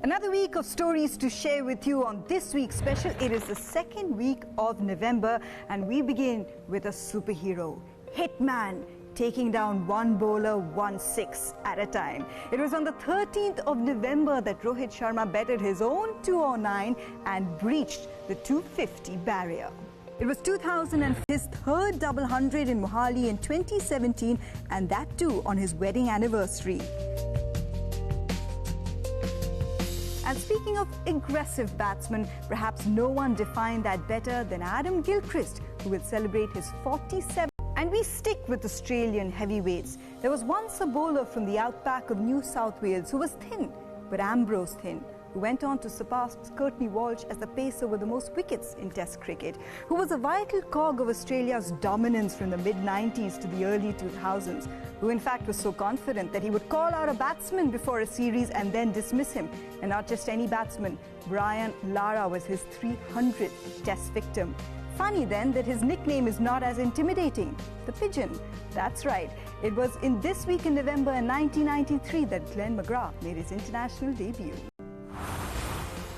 Another week of stories to share with you on this week's special. It is the second week of November and we begin with a superhero, Hitman, taking down one bowler 1-6 at a time. It was on the 13th of November that Rohit Sharma betted his own 209 and breached the 250 barrier. It was 2000 his third double hundred in Mohali in 2017, and that too on his wedding anniversary. And speaking of aggressive batsmen, perhaps no one defined that better than Adam Gilchrist, who will celebrate his 47th. And we stick with Australian heavyweights. There was once a bowler from the outback of New South Wales who was thin, but Ambrose thin, who went on to surpass Courtney Walsh as the pacer with the most wickets in Test cricket, who was a vital cog of Australia's dominance from the mid-90s to the early 2000s, who in fact was so confident that he would call out a batsman before a series and then dismiss him. And not just any batsman, Brian Lara was his 300th Test victim. Funny then that his nickname is not as intimidating, the Pigeon. That's right, it was in this week in November in 1993 that Glenn McGrath made his international debut.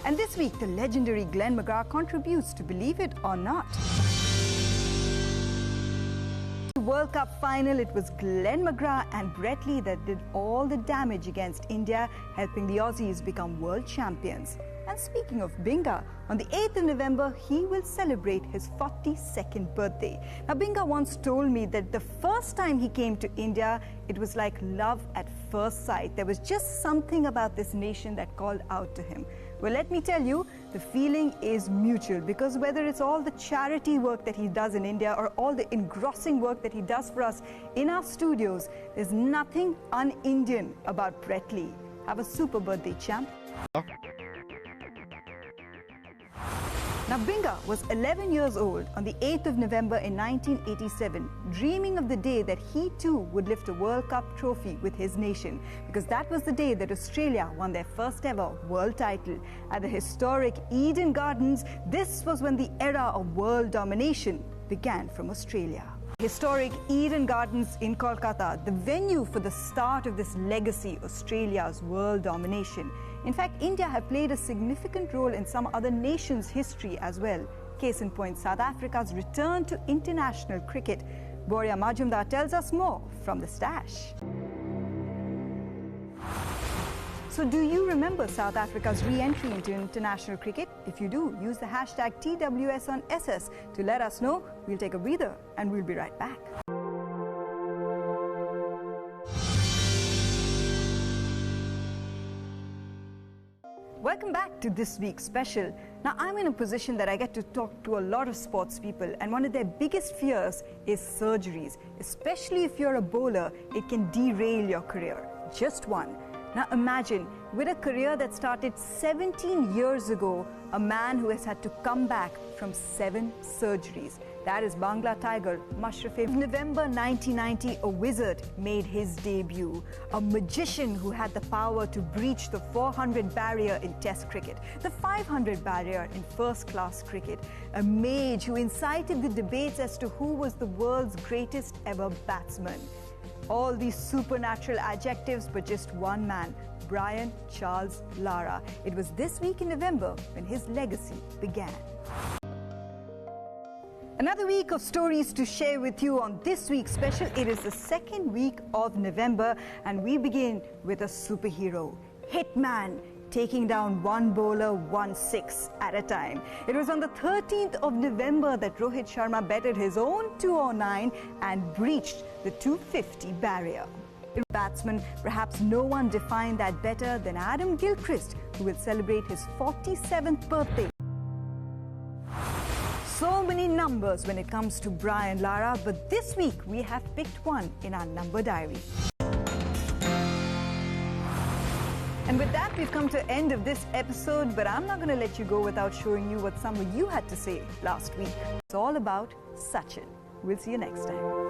And this week, the legendary Glenn McGrath contributes to Believe It or Not. The World Cup final, it was Glenn McGrath and Brett Lee that did all the damage against India, helping the Aussies become world champions. And speaking of Binga, on the 8th of November, he will celebrate his 42nd birthday. Now, Binga once told me that the first time he came to India, it was like love at first sight. There was just something about this nation that called out to him. Well, let me tell you, the feeling is mutual, because whether it's all the charity work that he does in India or all the engrossing work that he does for us in our studios, there's nothing un-Indian about Brett Lee. Have a super birthday, champ. Now, Binga was 11 years old on the 8th of November in 1987, dreaming of the day that he too would lift a World Cup trophy with his nation, because that was the day that Australia won their first ever world title. At the historic Eden Gardens, this was when the era of world domination began from Australia. Historic Eden Gardens in Kolkata, the venue for the start of this legacy, Australia's world domination. In fact, India have played a significant role in some other nations' history as well. Case in point, South Africa's return to international cricket. Boria Majumdar tells us more from the stash. So do you remember South Africa's re-entry into international cricket? If you do, use the hashtag TWS on SS to let us know. We'll take a breather and we'll be right back. Welcome back to this week's special. Now, I'm in a position that I get to talk to a lot of sports people, and one of their biggest fears is surgeries. Especially if you're a bowler, it can derail your career. Just one. Now imagine, with a career that started 17 years ago, a man who has had to come back from 7 surgeries. That is Bangla Tiger Mashraf. In November 1990, a wizard made his debut. A magician who had the power to breach the 400 barrier in Test cricket, the 500 barrier in first-class cricket. A mage who incited the debates as to who was the world's greatest ever batsman. All these supernatural adjectives, but just one man, Brian Charles Lara. It was this week in November when his legacy began. Another week of stories to share with you on this week's special. It is the second week of November and we begin with a superhero, Hitman, taking down one bowler 1-6 at a time. It was on the 13th of November that Rohit Sharma betted his own 209 and breached the 250 barrier. Batsman, perhaps no one defined that better than Adam Gilchrist, who will celebrate his 47th birthday. So many numbers when it comes to Brian Lara, but this week we have picked one in our number diary. And with that, we've come to the end of this episode, but I'm not going to let you go without showing you what some of you had to say last week. It's all about Sachin. We'll see you next time.